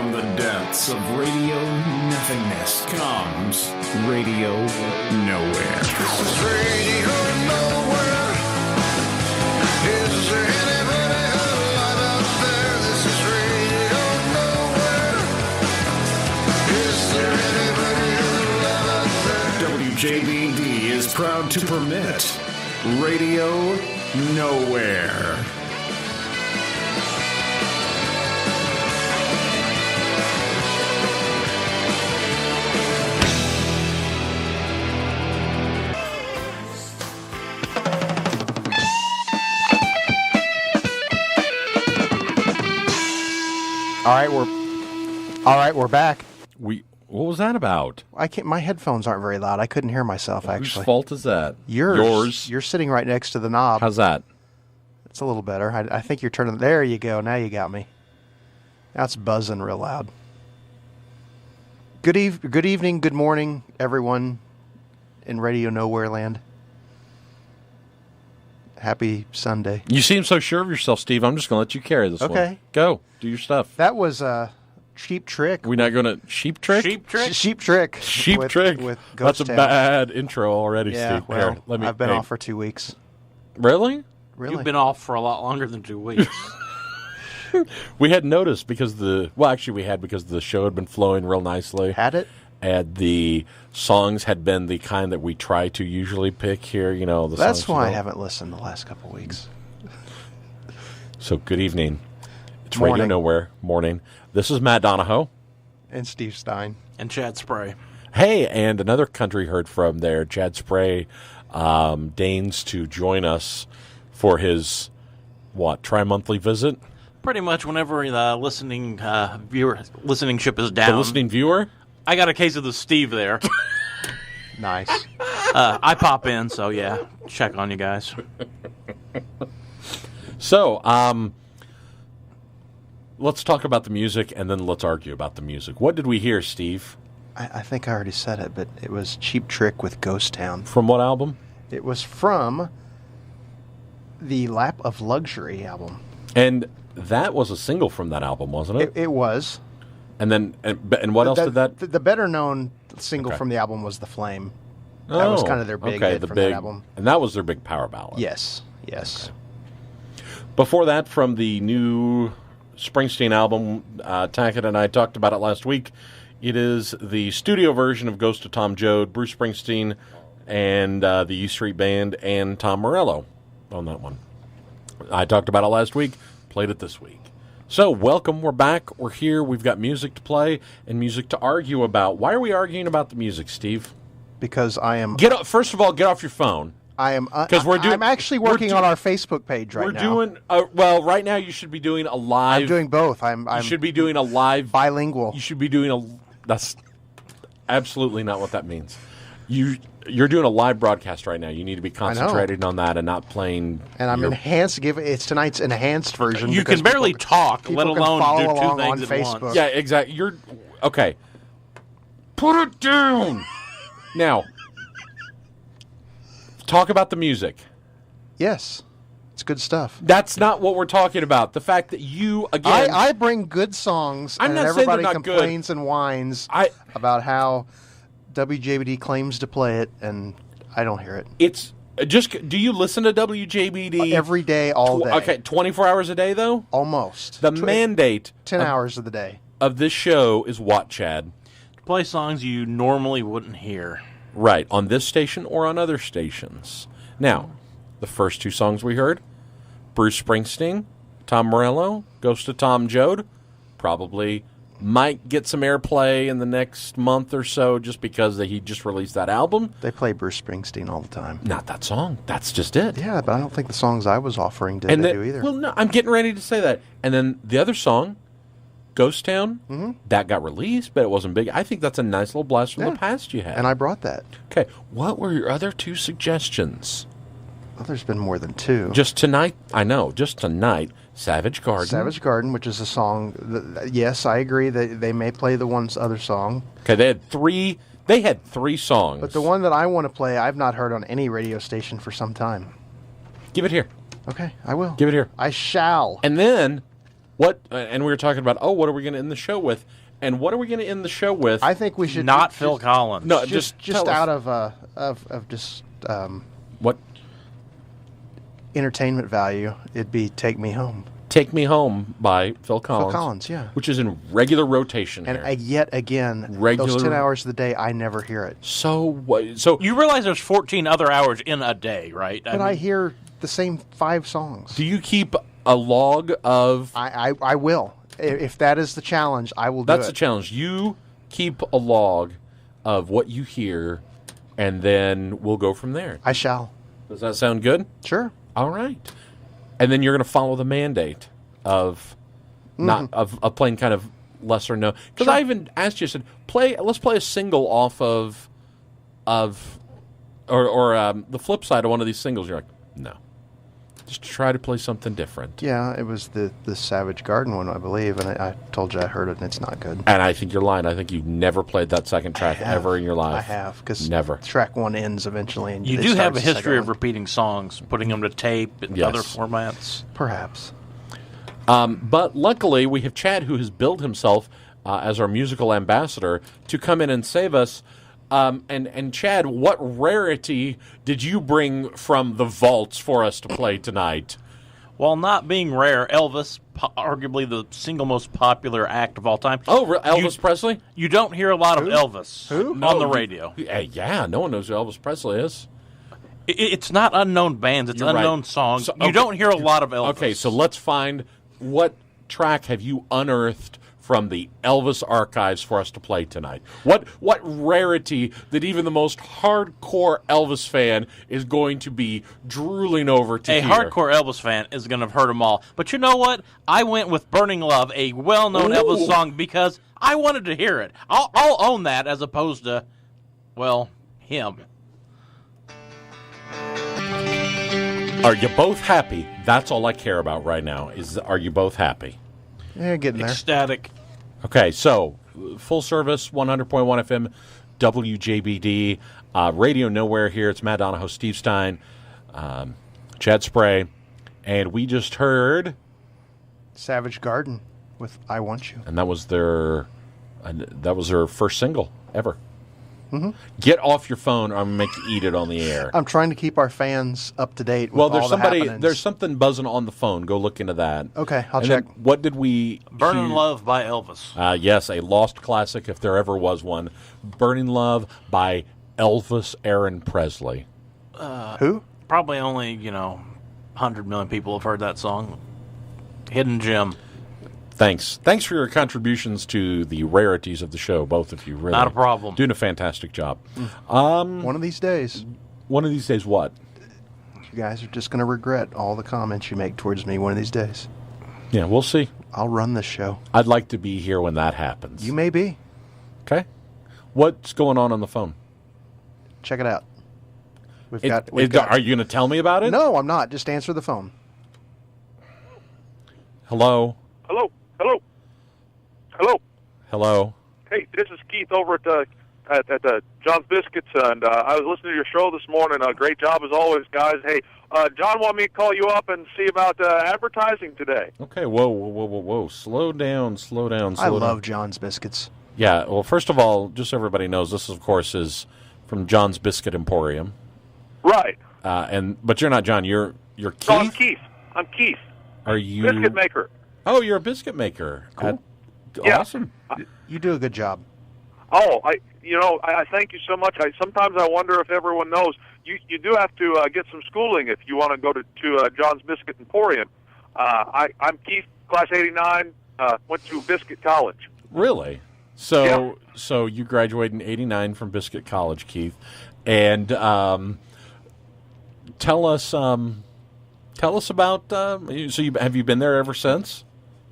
From the depths of radio nothingness comes Radio Nowhere. This is Radio Nowhere. Is there anybody alive out there? This is Radio Nowhere. Is there anybody alive out there? WJBD is proud to permit Radio Nowhere. All right, we're back. What was that about? I can't. My headphones aren't very loud. I couldn't hear myself, actually. Whose fault is that? Yours. You're sitting right next to the knob. How's that? It's a little better. I think you're turning. There you go. Now you got me. Now it's buzzing real loud. Good evening, good morning, everyone in Radio Nowhere Land. Happy Sunday. You seem so sure of yourself, Steve. I'm just going to let you carry this one. Okay. Go. Do your stuff. That was a Cheap Trick. We're not going to... Sheep Trick? Sheep Trick. Sheep Trick. Sheep Trick. With Ghost That's a Town. bad intro already, Yeah, Steve. well, Here, I've been off for 2 weeks. Really? You've been off for a lot longer than 2 weeks. We had noticed because because the show had been flowing real nicely. Had it? And the songs had been the kind that we try to usually pick here, That's songs why I haven't listened the last couple weeks. So, good evening. It's Morning. Radio Nowhere. Morning. This is Matt Donahoe. And Steve Stein. And Chad Spray. Hey, and another country heard from there. Chad Spray deigns to join us for his, tri-monthly visit? Pretty much whenever the listening ship is down. The listening viewer? I got a case of the Steve there. Nice. I pop in, so yeah, check on you guys. So, let's talk about the music, and then let's argue about the music. What did we hear, Steve? I think I already said it, but it was Cheap Trick with Ghost Town. From what album? It was from the Lap of Luxury album. And that was a single from that album, wasn't it? It was. And then, and what else did that? The better known single from the album was The Flame. That was kind of their big hit from that album. And that was their big power ballad. Yes. Okay. Before that, from the new Springsteen album, Tackett and I talked about it last week. It is the studio version of Ghost of Tom Joad, Bruce Springsteen, and the E Street Band, and Tom Morello on that one. I talked about it last week, played it this week. So, welcome. We're back. We're here. We've got music to play and music to argue about. Why are we arguing about the music, Steve? Because I am... First of all, get off your phone. I am... I'm actually working on our Facebook page right now. We're doing... right now you should be doing a live... I'm doing both. You should be doing a live... Bilingual. You should be doing That's absolutely not what that means. You're doing a live broadcast right now. You need to be concentrating on that and not playing... And I'm enhanced. It's tonight's enhanced version. You can barely talk, let alone do two things at Facebook. once. Yeah, exactly. Okay. Put it down! Now, talk about the music. Yes. It's good stuff. That's not what we're talking about. The fact that you, again... I bring good songs, I'm and not saying they're everybody not complains and whines about how WJBD claims to play it, and I don't hear it. It's just... Do you listen to WJBD? Every day, all day. Okay, 24 hours a day, though? Almost. The mandate... 10 hours of the day. ...of this show is what, Chad? To play songs you normally wouldn't hear. Right, on this station or on other stations. Now, the first two songs we heard, Bruce Springsteen, Tom Morello, Ghost of Tom Joad, probably might get some airplay in the next month or so just because he just released that album. They play Bruce Springsteen all the time. Not that song. That's just it. Yeah, but I don't think the songs I was offering do either. Well, no, I'm getting ready to say that. And then the other song, Ghost Town, that got released, but it wasn't big. I think that's a nice little blast from the past you had. And I brought that. Okay, what were your other two suggestions? Well, there's been more than two. Just tonight, Savage Garden. Savage Garden, which is a song. Yes, I agree that they may play the other song. Okay, they had three songs. But the one that I want to play, I've not heard on any radio station for some time. Give it here. Okay, I will. Give it here. I shall. And then What? And we were talking about, what are we going to end the show with? And what are we going to end the show with? I think we should Not Phil Collins. No, just tell out us. of just What? entertainment value. It'd be "Take Me Home." Take Me Home by Phil Collins. Phil Collins, yeah. Which is in regular rotation And here. yet again, Regular- those 10 hours of the day, I never hear it. So You realize there's 14 other hours in a day, right? But I hear the same 5 songs. do you keep a log of... I will. If that is the challenge, I will do it. That's the challenge. You keep a log of what you hear, and then we'll go from there. I shall. Does that sound good? Sure. All right. And then you're going to follow the mandate of not of playing kind of lesser known. Because Sure. I even asked you, I said, let's play a single off of the flip side of one of these singles. You're like, no. Just try to play something different. Yeah, it was the Savage Garden one, I believe, and I told you I heard it, and it's not good. And I think you're lying. I think you've never played that second track ever in your life. I have, because Never. track 1 ends eventually. And You it do have starts a the history second of one. repeating songs, putting them to tape and Yes. other formats. Perhaps. But luckily, we have Chad, who has billed himself as our musical ambassador, to come in and save us. And Chad, what rarity did you bring from the vaults for us to play tonight? While not being rare, Elvis, arguably the single most popular act of all time. Oh, Elvis Presley? You don't hear a lot of Elvis on the No, radio. Yeah, no one knows who Elvis Presley is. It's not unknown bands; it's You're right. unknown songs. So, You don't hear a lot of Elvis. Okay, so let's find what track have you unearthed from the Elvis archives for us to play tonight? What rarity that even the most hardcore Elvis fan is going to be drooling over to a hear? hardcore Elvis fan is going to have heard them all. But you know what? I went with "Burning Love," a well-known Ooh. Elvis song, because I wanted to hear it. I'll own that as opposed to, well, him. Are you both happy? That's all I care about right now. Are you both happy? Yeah, getting there. Ecstatic. Okay, so full service, 100.1 FM, WJBD, Radio Nowhere here. It's Matt Donahoe, Steve Stein, Chad Spray, and we just heard, Savage Garden with "I Want You." and that was their first single ever. Mm-hmm. Get off your phone, or I'm gonna make you eat it on the air. I'm trying to keep our fans up to date with Well, there's all the happenings. there's something buzzing on the phone. Go look into that. Okay, I'll And check. then what did we "Burning hear? Love" by Elvis. Yes, a lost classic if there ever was one. "Burning Love" by Elvis Aaron Presley. Who? Probably only 100 million people have heard that song. Hidden gem. Thanks for your contributions to the rarities of the show, both of you. Really, Not a problem. Doing a fantastic job. One of these days, One of these days, what? you guys are just going to regret all the comments you make towards me one of these days. Yeah, we'll see. I'll run this show. I'd like to be here when that happens. You may be. Okay? What's going on the phone? Check it out. We've It- got. Are you going to tell me about it? No, I'm not. Just answer the phone. Hello? Hello? Hey, this is Keith over at John's Biscuits, and I was listening to your show this morning. Great job as always, guys. Hey, John wanted me to call you up and see about advertising today. Okay, whoa. Slow down. I love John's Biscuits. Yeah, well, first of all, just so everybody knows, this, of course, is from John's Biscuit Emporium. Right. But you're not John. You're Keith? No, I'm Keith. I'm Keith, Are you... biscuit maker. Oh, you're a biscuit maker. Cool. Yeah. Awesome. You do a good job. Oh, I thank you so much. Sometimes I wonder if everyone knows you do have to get some schooling if you want to go to John's Biscuit Emporium. I'm Keith, class '89. Went to Biscuit College. Really? So you graduated in '89 from Biscuit College, Keith, and tell us about. Have you been there ever since?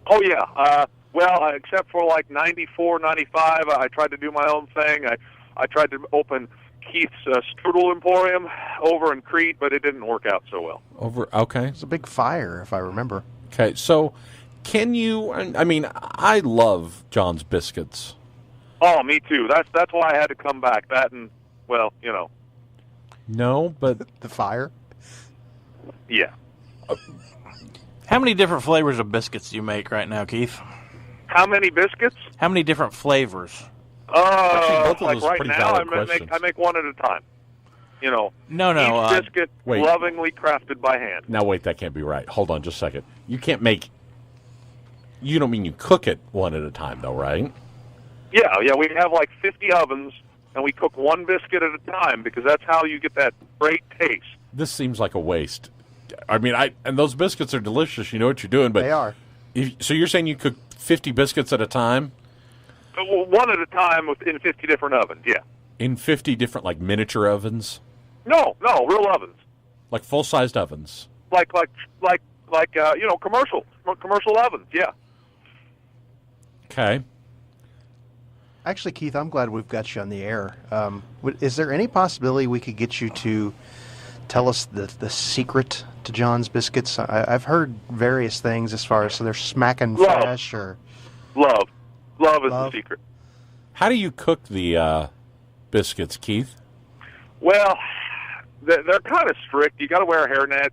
Oh yeah. Well, except for like '94, '95, I tried to do my own thing. I tried to open Keith's Strudel Emporium over in Crete, but it didn't work out so well. Okay. It's a big fire, if I remember. Okay. So, can you? I mean, I love John's Biscuits. Oh, me too. That's why I had to come back. That and No, but The fire? yeah. How many different flavors of biscuits do you make right now, Keith? How many biscuits? How many different flavors? Actually, both of Like those are right pretty now, valid I questions. make one at a time. You know, No. each biscuit wait. lovingly crafted by hand. Now, wait, that can't be right. Hold on just a second. You can't make... You don't mean you cook it one at a time, though, right? Yeah, we have like 50 ovens, and we cook one biscuit at a time because that's how you get that great taste. This seems like a waste. I mean, and those biscuits are delicious. You know what you're doing, but They are. So you're saying you cook 50 biscuits at a time Well, one at a time in 50 different ovens, yeah. in 50 different like miniature ovens, No, real ovens. like full-sized ovens. Like commercial ovens, yeah. Okay. Actually, Keith, I'm glad we've got you on the air. Is there any possibility we could get you to tell us the secret to John's Biscuits? I've heard various things as far as so they're smacking Love. fresh or Love is Love. the secret. How do you cook the biscuits, Keith? Well, they're kind of strict. You got to wear a hairnet.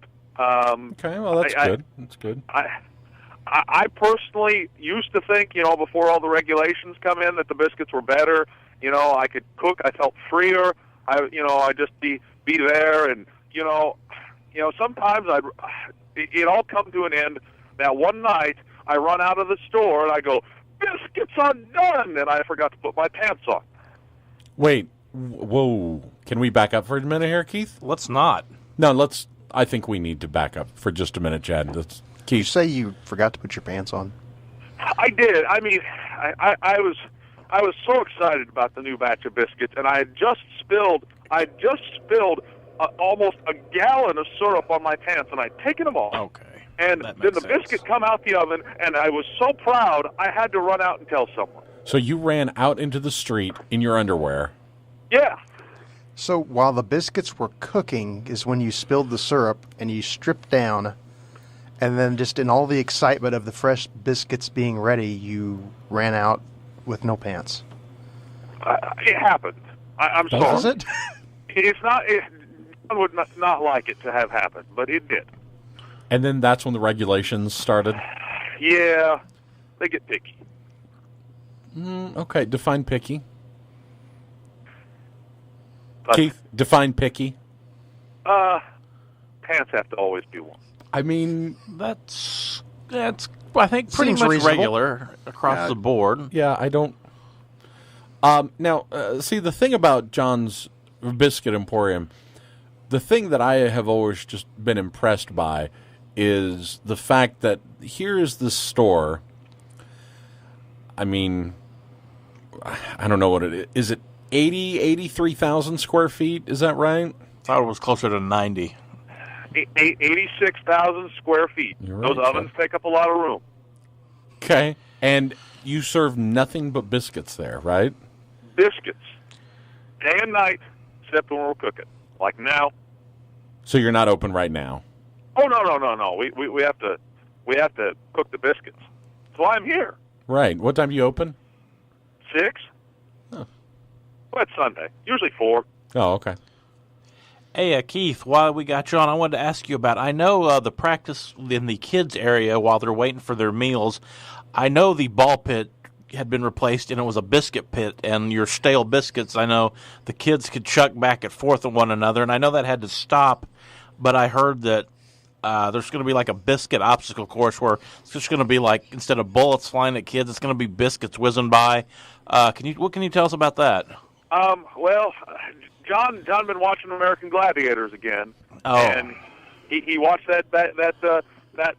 Okay, well, that's good. That's good. I personally used to think, before all the regulations come in, that the biscuits were better. I could cook. I felt freer. I'd just be there, and sometimes it all come to an end. That one night, I run out of the store and I go, biscuits are done, and I forgot to put my pants on. Wait, whoa. Can we back up for a minute here, Keith? Let's not. No, I think we need to back up for just a minute, Chad. Did you say you forgot to put your pants on? I did. I mean, I was so excited about the new batch of biscuits, and I just spilled almost a gallon of syrup on my pants, and I'd taken them off. Okay. And That then makes the sense. biscuit come out the oven, and I was so proud, I had to run out and tell someone. So you ran out into the street in your underwear. Yeah. So while the biscuits were cooking is when you spilled the syrup and you stripped down, and then just in all the excitement of the fresh biscuits being ready, you ran out with no pants. It happened. I'm sorry. Was it? It's not. I would not like it to have happened, but it did. And then that's when the regulations started. Yeah, they get picky. Okay, define picky. But, Keith, define picky. pants have to always be worn. I mean, That's I think pretty Seems much reasonable. regular across the board. yeah, I don't. Now, see, the thing about John's Biscuit Emporium, the thing that I have always just been impressed by is the fact that here is this store. I mean, I don't know what it is. Is it 83,000 square feet? Is that right? Thought it was closer to 90. 86,000 square feet. You're right, Those ovens take up a lot of room. Okay. And you serve nothing but biscuits there, right? Biscuits, day and night, except when we're cooking. Like now. So you're not open right now. Oh no. We have to cook the biscuits. That's why I'm here. Right. What time do you open? 6. Huh. Well, it's Sunday. Usually 4. Oh, okay. Hey, Keith, while we got you on, I wanted to ask you about, I know the practice in the kids' area while they're waiting for their meals, I know the ball pit had been replaced and it was a biscuit pit, and your stale biscuits, I know the kids could chuck back and forth at one another, and I know that had to stop, but I heard that there's going to be like a biscuit obstacle course where it's just going to be like, instead of bullets flying at kids, it's going to be biscuits whizzing by. What can you tell us about that? Well, John been watching American Gladiators again, Oh. and he watched that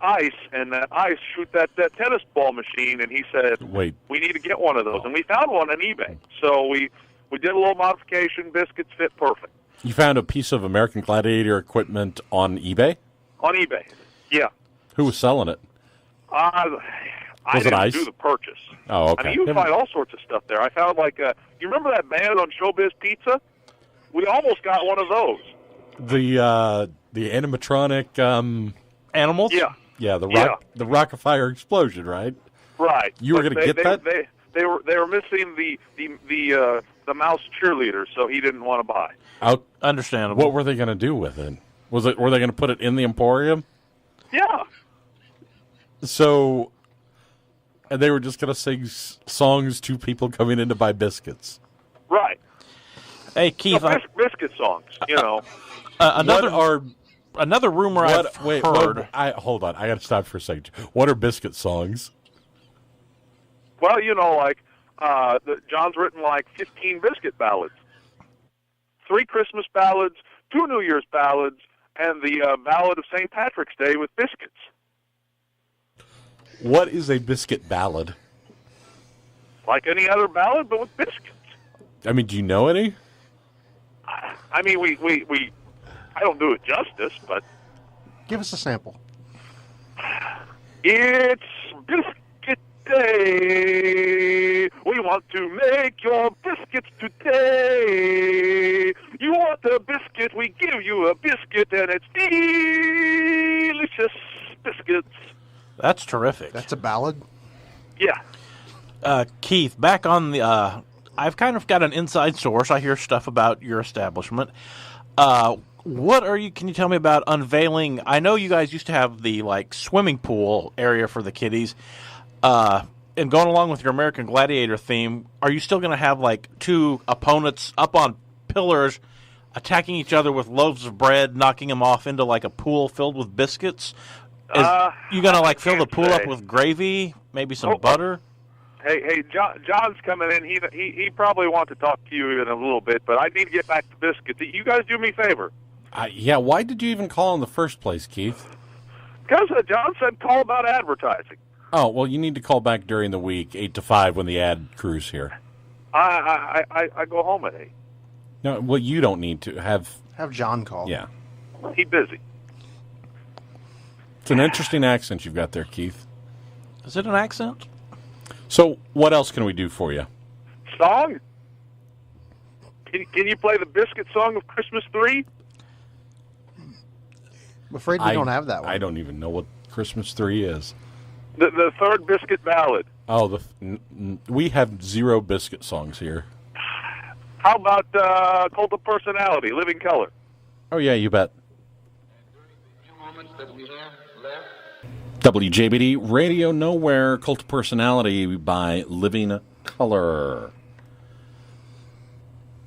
ice, and that ice shoot that tennis ball machine, and he said, Wait. we need to get one of those, and we found one on eBay. So we did a little modification. Biscuits fit perfect You found a piece of American Gladiator equipment on eBay? on eBay. Yeah, Who was selling it? I Was it didn't ice? do the purchase. Oh, okay. I mean, you can find all sorts of stuff there. I found you remember that band on Showbiz Pizza? We almost got one of those. The animatronic, Animals? Yeah. the Rock-afire explosion, right? Right. You were But gonna get that? They were missing the mouse cheerleader, so he didn't want to buy. Understandable. What were they going to do with it? Were they going to put it in the Emporium? Yeah. So, and they were just going to sing songs to people coming in to buy biscuits. Right. Hey, Keith, Biscuit songs, you know. Another rumor I've heard. Hold on. I got to stop for a second. What are biscuit songs? Well, you know, like, John's written like 15 Biscuit ballads. 3 Christmas ballads, 2 New Year's ballads, and the ballad of St. Patrick's Day with biscuits. What is a biscuit ballad? Like any other ballad, but with biscuits. I mean, do you know any? I mean, I don't do it justice, but... Give us a sample. It's Biscuit Day. We want to make your biscuits today. You want a biscuit, we give you a biscuit, and it's delicious biscuits. That's terrific. That's a ballad? Yeah. Keith, back on the... I've kind of got an inside source. I hear stuff about your establishment. Can you tell me about unveiling? I know you guys used to have the swimming pool area for the kiddies. And going along with your American Gladiator theme, are you still going to have 2 opponents up on pillars attacking each other with loaves of bread, knocking them off into a pool filled with biscuits? You going to fill the pool up with gravy, maybe some butter? Hey, John's coming in. He probably wants to talk to you in a little bit, but I need to get back to biscuits. You guys do me a favor. Yeah, why did you even call in the first place, Keith? Because John said call about advertising. Oh, well, you need to call back during the week, 8 to 5, when the ad crew's here. I go home at 8. No, well, you don't need to have John call. Yeah. He's busy. It's an interesting accent you've got there, Keith. Is it an accent? So, what else can we do for you? Song? Can you play the Biscuit song of Christmas 3? I'm afraid we don't have that one. I don't even know what Christmas 3 is. The third Biscuit ballad. Oh, we have 0 Biscuit songs here. How about Cult of Personality, Living Color? Oh, yeah, you bet. WJBD Radio Nowhere, Cult of Personality by Living Color.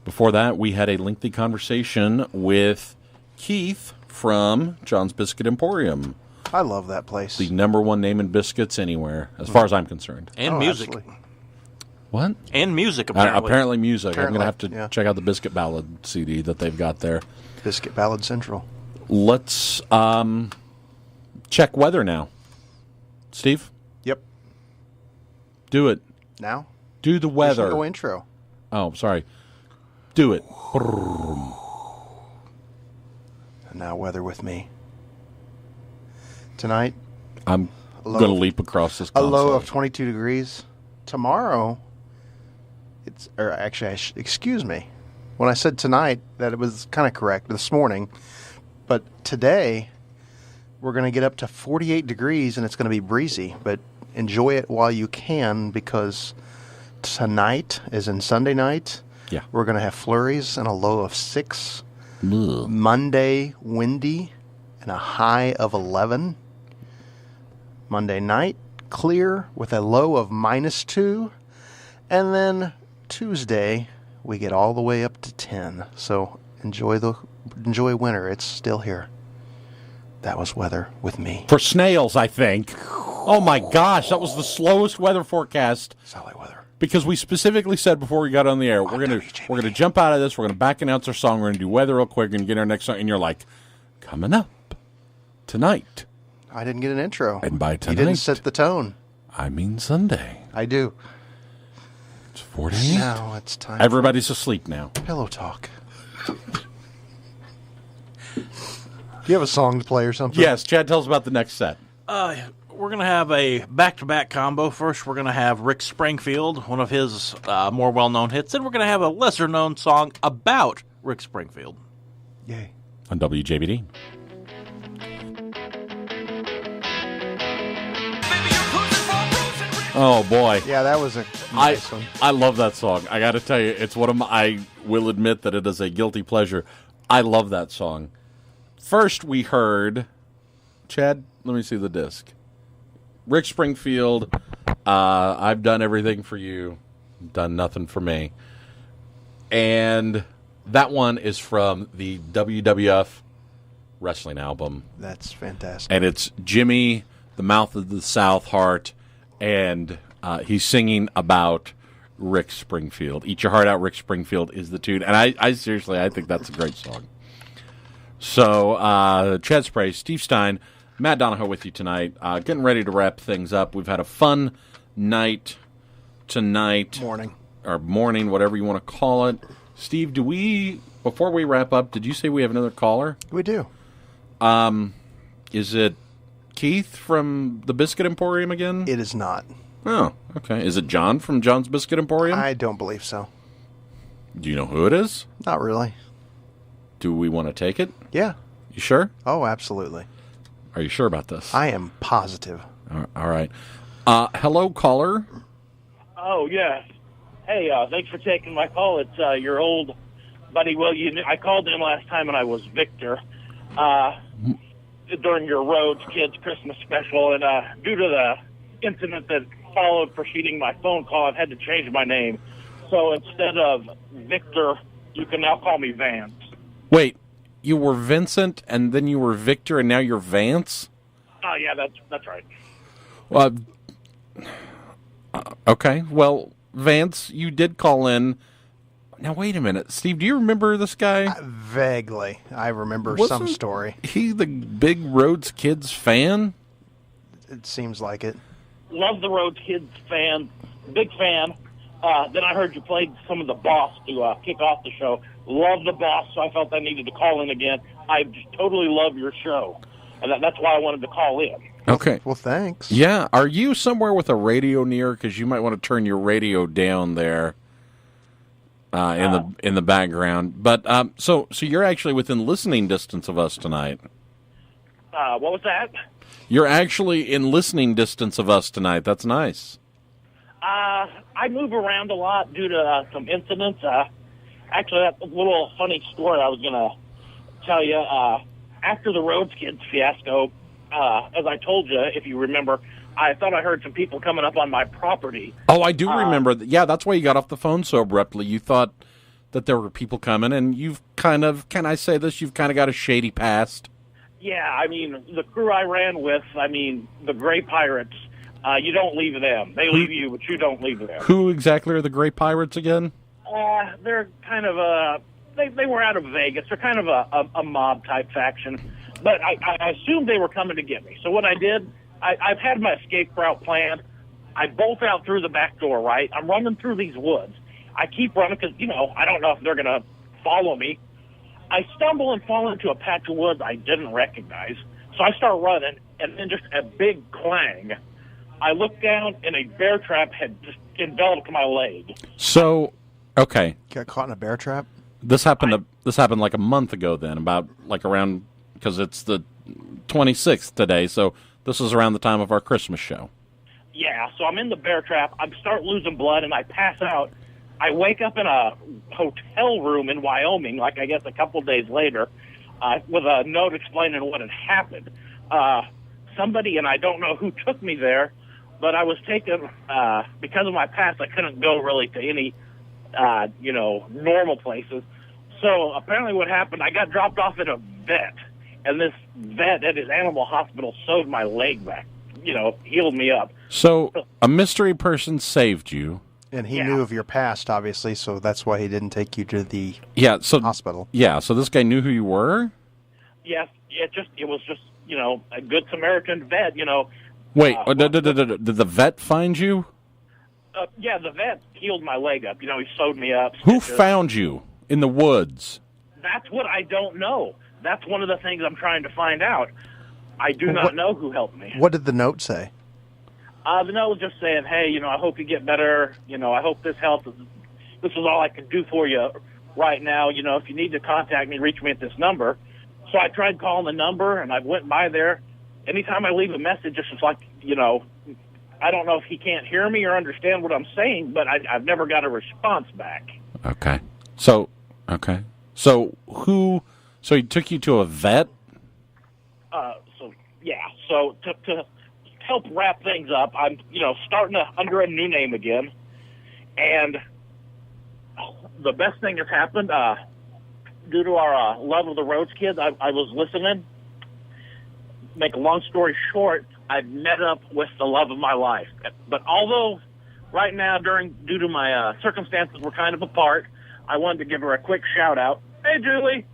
Before that, we had a lengthy conversation with Keith from John's Biscuit Emporium. I love that place. The #1 name in biscuits anywhere, as far as I'm concerned. And music. Absolutely. What? And music, apparently. Apparently music. Apparently, I'm going to have to check out the Biscuit Ballad CD that they've got there. Biscuit Ballad Central. Let's check weather now. Steve? Yep. Do it. Now? Do the weather. There's no intro. Oh, sorry. Do it. And now weather with me. Tonight, I'm going to leap across this a console. low of 22 degrees. Tomorrow, excuse me. When I said tonight, that it was kind of correct this morning. But today, we're going to get up to 48 degrees, and it's going to be breezy. But enjoy it while you can, because tonight, as in Sunday night, we're going to have flurries and a low of 6. Ugh. Monday, windy, and a high of 11. Monday night, clear with a low of -2. And then Tuesday, we get all the way up to 10. So enjoy winter. It's still here. That was weather with me. For snails, I think. Oh my gosh, that was the slowest weather forecast. Solid weather. Because we specifically said before we got on the air, we're gonna jump out of this, we're gonna back announce our song, we're gonna do weather real quick and get our next song, and you're like, coming up tonight. I didn't get an intro. And by tonight, you didn't set the tone. I mean Sunday. I do. It's 48. Now it's time. Everybody's asleep now. for pillow talk. Do you have a song to play or something? Yes, Chad, tell us about the next set. We're going to have a back-to-back combo. First, we're going to have Rick Springfield, one of his more well-known hits. Then we're going to have a lesser-known song about Rick Springfield. Yay. On WJBD. Oh, boy. Yeah, that was a nice one. I love that song. I got to tell you, it's one of my, I will admit that it is a guilty pleasure. I love that song. First, we heard, Chad, let me see the disc. Rick Springfield, I've done everything for you, done nothing for me. And that one is from the WWF wrestling album. That's fantastic. And it's Jimmy, the Mouth of the South Heart, and he's singing about Rick Springfield. Eat Your Heart Out, Rick Springfield is the tune. And I seriously, I think that's a great song. So, Chad Spray, Steve Stein, Matt Donahoe with you tonight. Getting ready to wrap things up. We've had a fun night tonight. Morning, whatever you want to call it. Steve, before we wrap up, did you say we have another caller? We do. Is it Keith from the Biscuit Emporium again? It is not. Oh, okay. Is it John from John's Biscuit Emporium? I don't believe so. Do you know who it is? Not really. Do we want to take it? Yeah. You sure? Oh, absolutely. Are you sure about this? I am positive. All right. Hello, caller. Oh, yes. Hey, thanks for taking my call. It's your old buddy. Well, I called in last time, and I was Victor during your Rhodes Kids Christmas special. And due to the incident that followed preceding my phone call, I've had to change my name. So instead of Victor, you can now call me Vance. Wait, you were Vincent, and then you were Victor, and now you're Vance? Oh, yeah, that's right. Well, okay. Well, Vance, you did call in. Now, wait a minute. Steve, do you remember this guy? Vaguely. I remember some story. He the big Rhodes Kids fan? It seems like it. Love the Rhodes Kids fan. Big fan. Then I heard you played some of the Boss to kick off the show. Love the Boss, so I felt I needed to call in again. I just totally love your show, and that's why I wanted to call in. Okay. Well, thanks. Yeah. Are you somewhere with a radio near? Because you might want to turn your radio down there in the background. But so you're actually within listening distance of us tonight. What was that? You're actually in listening distance of us tonight. That's nice. I move around a lot due to some incidents. Actually, that's a little funny story I was going to tell you. After the Rhodes Kids fiasco, as I told you, if you remember, I thought I heard some people coming up on my property. Oh, I do remember. Yeah, that's why you got off the phone so abruptly. You thought that there were people coming, and you've kind of, can I say this, you've kind of got a shady past. Yeah, I mean, the crew I ran with, the Gray Pirates, you don't leave them. They leave you, but you don't leave them. Who exactly are the Gray Pirates again? They're kind of they were out of Vegas. They're kind of a mob-type faction. But I assumed they were coming to get me. So what I did, I've had my escape route planned. I bolt out through the back door, right? I'm running through these woods. I keep running because, I don't know if they're going to follow me. I stumble and fall into a patch of woods I didn't recognize. So I start running, and then just a big clang. I look down, and a bear trap had just enveloped my leg. So, okay. Got caught in a bear trap? This happened like a month ago then, about like around, because it's the 26th today, so this is around the time of our Christmas show. Yeah, so I'm in the bear trap. I start losing blood, and I pass out. I wake up in a hotel room in Wyoming, like I guess a couple days later, with a note explaining what had happened. Somebody, and I don't know who took me there, but I was taken, because of my past, I couldn't go really to any, normal places. So apparently what happened, I got dropped off at a vet, and this vet at his animal hospital sewed my leg back, healed me up. So a mystery person saved you. And he knew of your past, obviously, so that's why he didn't take you to the hospital. Yeah, so this guy knew who you were? Yes, it was just, a good Samaritan vet, Wait, did the vet find you? Yeah, the vet healed my leg up. He sewed me up. Who found you in the woods? That's what I don't know. That's one of the things I'm trying to find out. I do not know who helped me. What did the note say? The note was just saying, hey, I hope you get better. I hope this helps. This is all I can do for you right now. If you need to contact me, reach me at this number. So I tried calling the number, and I went by there. Anytime I leave a message, it's just like, I don't know if he can't hear me or understand what I'm saying, but I've never got a response back. Okay. So he took you to a vet? So to help wrap things up. I'm, starting under a new name again. And the best thing that's happened, due to our love of the Rhodes Kids, I was listening. Make a long story short, I've met up with the love of my life. But although right now, due to my circumstances, we're kind of apart, I wanted to give her a quick shout out. Hey, Julie.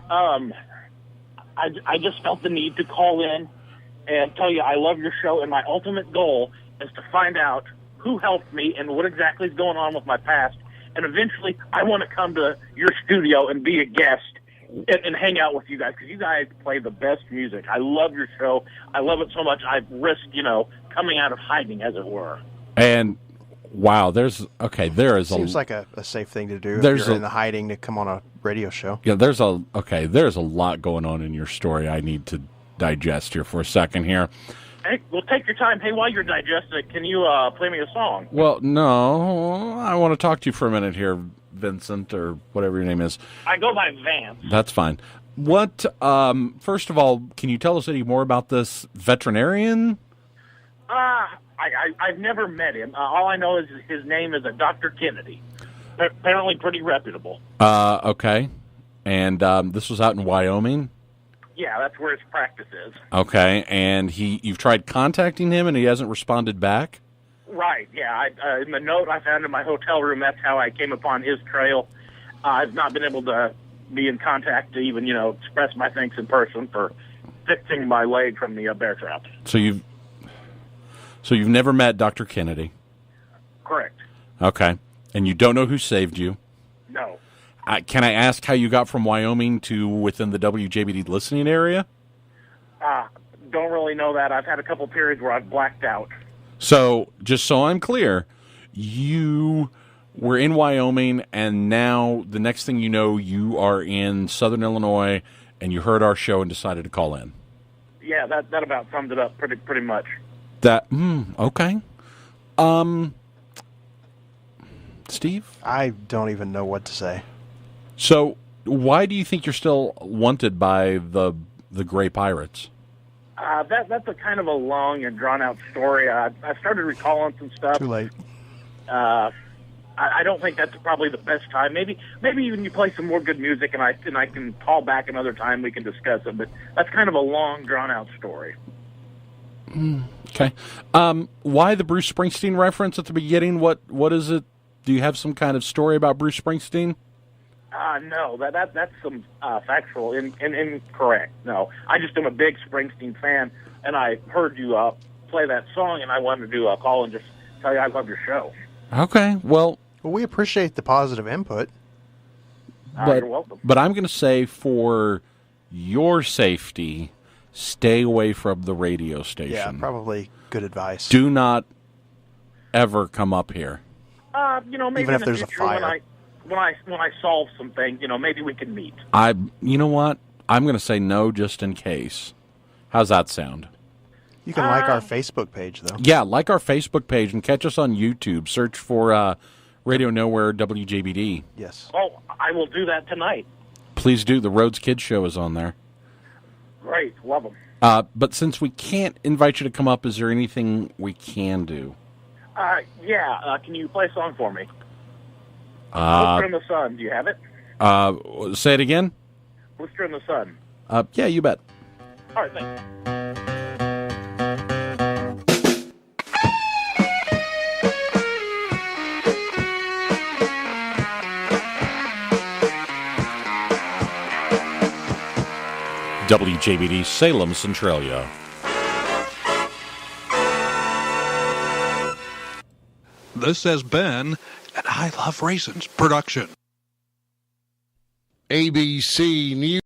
I just felt the need to call in and tell you I love your show, and my ultimate goal is to find out who helped me and what exactly is going on with my past. And eventually, I want to come to your studio and be a guest and hang out with you guys, because you guys play the best music. I love your show. I love it so much I've risked, coming out of hiding, as it were. And wow, there is Seems like a safe thing to do if you're in the hiding to come on a radio show. Yeah, there's a lot going on in your story I need to digest here for a second here. Hey, well, take your time. Hey, while you're digesting it, can you play me a song? Well, no, I want to talk to you for a minute here, Vincent, or whatever your name is. I go by Vance. That's fine. What, first of all, can you tell us any more about this veterinarian? I've never met him. All I know is his name is a Dr. Kennedy. Apparently pretty reputable. Okay. And this was out in Wyoming? Yeah, that's where his practice is. Okay, and you've tried contacting him and he hasn't responded back? Right, yeah. In the note I found in my hotel room, that's how I came upon his trail. I've not been able to be in contact to even, express my thanks in person for fixing my leg from the bear trap. So you've never met Dr. Kennedy? Correct. Okay, and you don't know who saved you? No. Can I ask how you got from Wyoming to within the WJBD listening area? Don't really know that. I've had a couple periods where I've blacked out. So, just so I'm clear, you were in Wyoming, and now the next thing you know, you are in Southern Illinois, and you heard our show and decided to call in. Yeah, that about sums it up pretty much. Okay. Steve? I don't even know what to say. So, why do you think you're still wanted by the Gray Pirates? That's a kind of a long and drawn-out story. I started recalling some stuff. Too late. I don't think that's probably the best time. Maybe even you play some more good music, and I can call back another time we can discuss it. But that's kind of a long, drawn-out story. Okay. Why the Bruce Springsteen reference at the beginning? What is it? Do you have some kind of story about Bruce Springsteen? No, that's some factual incorrect. No, I just am a big Springsteen fan, and I heard you play that song, and I wanted to call and just tell you I love your show. Okay, well, we appreciate the positive input. You're welcome. But I'm going to say for your safety, stay away from the radio station. Yeah, probably good advice. Do not ever come up here. Maybe even if in the there's a future fire. When I solve some things, maybe we can meet. You know what? I'm going to say no just in case. How's that sound? You can like our Facebook page, though. Yeah, like our Facebook page and catch us on YouTube. Search for Radio Nowhere WJBD. Yes. Oh, I will do that tonight. Please do. The Rhodes Kids Show is on there. Great. Love them. But since we can't invite you to come up, is there anything we can do? Yeah. Can you play a song for me? Blister in the Sun. Do you have it? Say it again? Blister in the Sun. Yeah, you bet. All right, thanks. WJBD Salem, Centralia. This has been an I Love Raisins production. ABC News.